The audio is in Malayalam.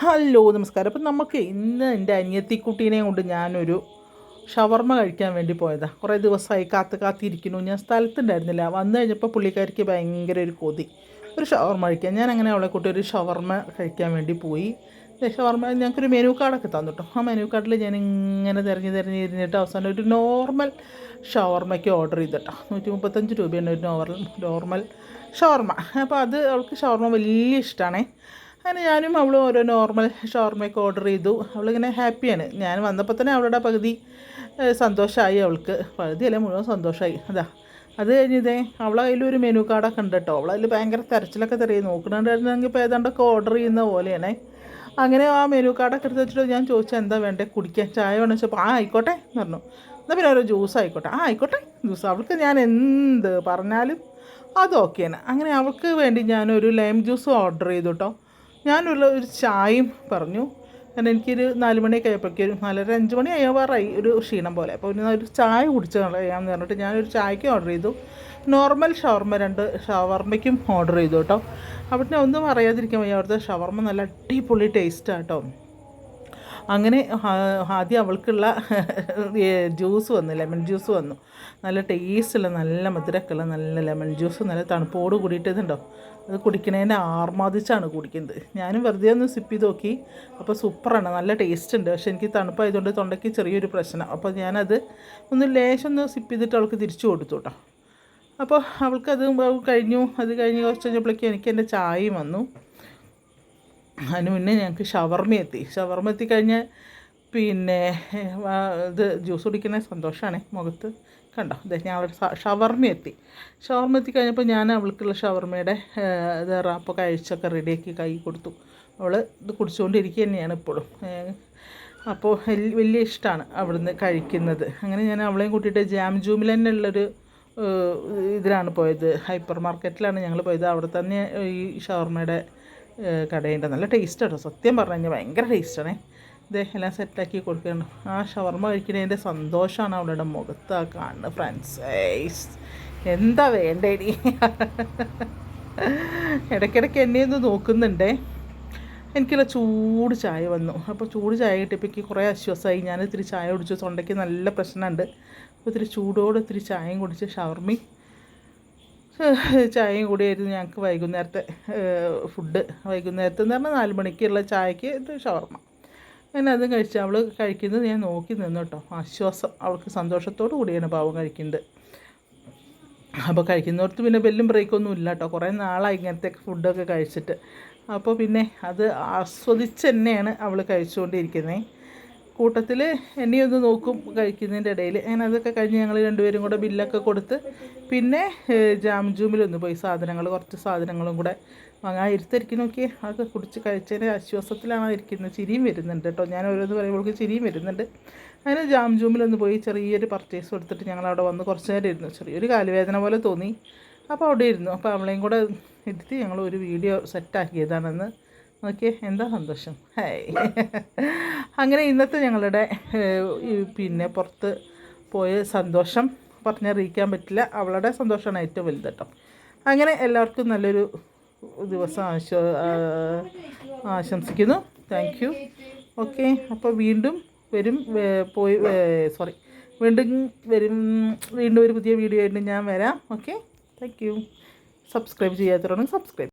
ഹലോ നമസ്കാരം. അപ്പം നമുക്ക് ഇന്ന് എൻ്റെ അനിയത്തിക്കുട്ടീനെയും കൊണ്ട് ഞാനൊരു ഷവർമ്മ കഴിക്കാൻ വേണ്ടി പോയതാണ്. കുറേ ദിവസമായി കാത്തിരിക്കുന്നു. ഞാൻ സ്ഥലത്തുണ്ടായിരുന്നില്ല. വന്നു കഴിഞ്ഞപ്പോൾ പുള്ളിക്കാരിക്ക് ഭയങ്കര ഒരു കൊതി, ഒരു ഷവർമ്മ കഴിക്കാൻ. ഞാൻ അങ്ങനെ അവളെ കൂട്ടി ഒരു ഷവർമ്മ കഴിക്കാൻ വേണ്ടി പോയി. ഷവർമ്മ ഞങ്ങൾക്കൊരു മെനു കാർഡൊക്കെ തന്നു കേട്ടോ. ആ മെനു കാർഡിൽ ഞാൻ ഇങ്ങനെ തിരഞ്ഞിട്ട് അവസാനം ഒരു നോർമൽ ഷവർമ്മയ്ക്ക് ഓർഡർ ചെയ്തിട്ടോ. 135 രൂപയാണ് ഒരു നോർമൽ ഷവർമ്മ. അപ്പോൾ അത് അവൾക്ക് ഷവർമ്മ വലിയ ഇഷ്ടമാണേ. അങ്ങനെ ഞാനും അവളും ഓരോ നോർമൽ ഷവർമ്മയൊക്കെ ഓർഡർ ചെയ്തു. അവളിങ്ങനെ ഹാപ്പിയാണ്. ഞാൻ വന്നപ്പോൾ തന്നെ അവളുടെ പകുതി സന്തോഷമായി. അവൾക്ക് പകുതിയല്ല, മുഴുവൻ സന്തോഷമായി. അത് കഴിഞ്ഞതേ അവളെ കയ്യിലൊരു മെനു കാർഡൊക്കെ ഉണ്ട് കേട്ടോ. അവളതിൽ ഭയങ്കര തെരച്ചിലൊക്കെ തെരയും നോക്കണുണ്ടായിരുന്നെങ്കിൽ ഇപ്പോൾ ഏതാണ്ടൊക്കെ ഓർഡർ ചെയ്യുന്ന പോലെയാണേ. അങ്ങനെ ആ മെനു കാർഡൊക്കെ എടുത്ത് വെച്ചിട്ട് ഞാൻ ചോദിച്ചാൽ എന്താ വേണ്ടേ കുടിക്കാൻ, ചായ വേണമെന്ന് വെച്ചപ്പോൾ ആയിക്കോട്ടെ എന്ന് പറഞ്ഞു. എന്നാൽ പിന്നെ ഓരോ ജ്യൂസ് ആയിക്കോട്ടെ, ആയിക്കോട്ടെ ജ്യൂസ്. അവൾക്ക് ഞാൻ എന്ത് പറഞ്ഞാലും അതൊക്കെയാണ്. അങ്ങനെ അവൾക്ക് വേണ്ടി ഞാനൊരു ലൈം ജ്യൂസ് ഓർഡർ ചെയ്തു കേട്ടോ. ഞാനുള്ള ഒരു ചായയും പറഞ്ഞു. കാരണം എനിക്കൊരു 4 മണിയൊക്കെ ആയപ്പോഴേക്കും 4:30 5 മണി ആവാറായി, ഒരു ക്ഷീണം പോലെ. അപ്പോൾ പിന്നെ ഒരു ചായ കുടിച്ച് കളയാമെന്ന് പറഞ്ഞിട്ട് ഞാനൊരു ചായയ്ക്ക് ഓർഡർ ചെയ്തു. നോർമൽ ഷവർമ്മ 2 ഷവർമ്മയ്ക്കും ഓർഡർ ചെയ്തു കേട്ടോ. അവിടെ ഒന്നും അറിയാതിരിക്കാൻ വയ്യ, അവിടുത്തെ ഷവർമ്മ നല്ല അടിപൊളി ടേസ്റ്റാണ് കേട്ടോ. അങ്ങനെ ആദ്യം അവൾക്കുള്ള ജ്യൂസ് വന്നു, ലെമൺ ജ്യൂസ് വന്നു. നല്ല ടേസ്റ്റുള്ള, നല്ല മധുരമൊക്കെയുള്ള നല്ല ലെമൺ ജ്യൂസ്, നല്ല തണുപ്പോട് കൂടിയിട്ടതുണ്ടോ. അത് കുടിക്കണേൻ്റെ ആർമാദിച്ചാണ് കുടിക്കുന്നത്. ഞാനും വെറുതെ ഒന്ന് സിപ്പ് ചെയ്ത് നോക്കി. അപ്പോൾ സൂപ്പറാണ്, നല്ല ടേസ്റ്റ് ഉണ്ട്. പക്ഷേ എനിക്ക് തണുപ്പായതുകൊണ്ട് തൊണ്ടയ്ക്ക് ചെറിയൊരു പ്രശ്നം. അപ്പോൾ ഞാനത് ലേശം ഒന്ന് സിപ്പ് ചെയ്തിട്ട് അവൾക്ക് തിരിച്ചു കൊടുത്തു കേട്ടോ. അപ്പോൾ അവൾക്കത് കഴിഞ്ഞു. അത് കഴിഞ്ഞ് കുറച്ച് കഴിഞ്ഞപ്പോഴേക്കും എനിക്ക് എൻ്റെ ചായയും വന്നു. അതിന് മുന്നേ ഞങ്ങൾക്ക് ഷവർമ്മ എത്തിക്കഴിഞ്ഞാൽ പിന്നെ ഇത് ജ്യൂസ് കുടിക്കുന്ന സന്തോഷമാണ് മുഖത്ത് കണ്ടോ. ഞാൻ അവിടെ ഷവർമ്മ എത്തിക്കഴിഞ്ഞപ്പോൾ ഞാൻ അവൾക്കുള്ള ഷവർമ്മയുടെ റാപ്പൊക്കെ കഴിച്ചൊക്കെ റെഡിയാക്കി കൈ കൊടുത്തു. അവൾ ഇത് കുടിച്ചുകൊണ്ടിരിക്കുക തന്നെയാണ് ഇപ്പോഴും. അപ്പോൾ വലിയ ഇഷ്ടമാണ് അവിടുന്ന് കഴിക്കുന്നത്. അങ്ങനെ ഞാൻ അവളെയും കൂട്ടിയിട്ട് ജാം ജൂമിൽ തന്നെ ഉള്ളൊരു ഇതിലാണ് പോയത്. ഹൈപ്പർ മാർക്കറ്റിലാണ് ഞങ്ങൾ പോയത്. അവിടെ തന്നെ ഈ ഷവർമ്മയുടെ കടയുണ്ട്. നല്ല ടേസ്റ്റാണ് സത്യം പറഞ്ഞു കഴിഞ്ഞാൽ, ഭയങ്കര ടേസ്റ്റാണേ. എല്ലാം സെറ്റാക്കി കൊടുക്കണം. ആ ഷവർമ്മ കഴിക്കുന്നതിൻ്റെ സന്തോഷമാണ് അവളുടെ മുഖത്ത് ആ കാണുന്നത്. ഫ്രണ്ട്സ് എന്താ വേണ്ടേടി. ഇടയ്ക്കിടയ്ക്ക് എന്നെ ഒന്ന് നോക്കുന്നുണ്ടേ. എനിക്കുള്ള ചൂട് ചായ വന്നു. അപ്പോൾ ചൂട് ചായ കിട്ടിയപ്പോൾ എനിക്ക് കുറേ ആശ്വാസമായി. ഞാൻ ഇത്തിരി ചായ കുടിച്ചു. തൊണ്ടയ്ക്ക് നല്ല പ്രശ്നമുണ്ട്. അപ്പോൾ ഇത്തിരി ചൂടോടെ ഇത്തിരി ചായയും കുടിച്ച് ഷവർമ്മയും ചായയും കൂടിയായിരുന്നു ഞങ്ങൾക്ക് വൈകുന്നേരത്തെ ഫുഡ്. വൈകുന്നേരത്തെന്ന് പറഞ്ഞാൽ 4 മണിക്കുള്ള ചായക്ക് ഇത് ഷവർമ്മ. അങ്ങനെ അതും കഴിച്ച് അവൾ കഴിക്കുന്നത് ഞാൻ നോക്കി നിന്നു കേട്ടോ. ആശ്വാസം, അവൾക്ക് സന്തോഷത്തോടു കൂടിയാണ് പാവം കഴിക്കുന്നത്. അപ്പോൾ കഴിക്കുന്നവർക്ക് പിന്നെ ബെല്ലും ബ്രേക്കൊന്നും ഇല്ല കേട്ടോ. കുറേ നാളായി ഇങ്ങനത്തെ ഫുഡൊക്കെ കഴിച്ചിട്ട്. അപ്പോൾ പിന്നെ അത് ആസ്വദിച്ച് തന്നെയാണ് അവൾ കഴിച്ചുകൊണ്ടിരിക്കുന്നത്. കൂട്ടത്തിൽ എന്നെയൊന്ന് നോക്കും കഴിക്കുന്നതിൻ്റെ ഇടയിൽ. അങ്ങനെ അതൊക്കെ കഴിഞ്ഞ് ഞങ്ങൾ രണ്ടുപേരും കൂടെ ബില്ലൊക്കെ കൊടുത്ത് പിന്നെ ജാം ജൂമിലൊന്ന് പോയി കുറച്ച് സാധനങ്ങളും കൂടെ വാങ്ങാൻ ഇരുത്തിരിക്കും. നോക്കി അതൊക്കെ കുടിച്ച് കഴിച്ചതിൻ്റെ ആശ്വാസത്തിലാണ് ഇരിക്കുന്നത്. ചിരിയും വരുന്നുണ്ട് കേട്ടോ. ഞാൻ ഓരോന്ന് പറയുമ്പോഴേക്ക് ചിരിയും വരുന്നുണ്ട്. അങ്ങനെ ജാം ജൂമിലൊന്ന് പോയി ചെറിയൊരു പർച്ചേസ് കൊടുത്തിട്ട് ഞങ്ങളവിടെ വന്ന് കുറച്ച് നേരം ഇരുന്നു. ചെറിയൊരു കാലുവേദന പോലെ തോന്നി. അപ്പോൾ അവിടെ ഇരുന്നു. അപ്പോൾ അവളെയും കൂടെ ഇരുത്തി ഞങ്ങൾ ഒരു വീഡിയോ സെറ്റാക്കിയതാണെന്ന്. നോക്കിയേ എന്താ സന്തോഷം. അങ്ങനെ ഇന്നത്തെ ഞങ്ങളുടെ പിന്നെ പുറത്ത് പോയ സന്തോഷം പറഞ്ഞറിയിക്കാൻ പറ്റില്ല. അവളുടെ സന്തോഷമാണ് ഏറ്റവും വലുത് കേട്ടോ. അങ്ങനെ എല്ലാവർക്കും നല്ലൊരു ദിവസം ആശംസിക്കുന്നു. Thank you. ഓക്കെ, അപ്പോൾ വീണ്ടും ഒരു പുതിയ വീഡിയോ ആയിട്ട് ഞാൻ വരാം. Okay, thank you. സബ്സ്ക്രൈബ് ചെയ്യാത്തവരാണെങ്കിൽ സബ്സ്ക്രൈബ്.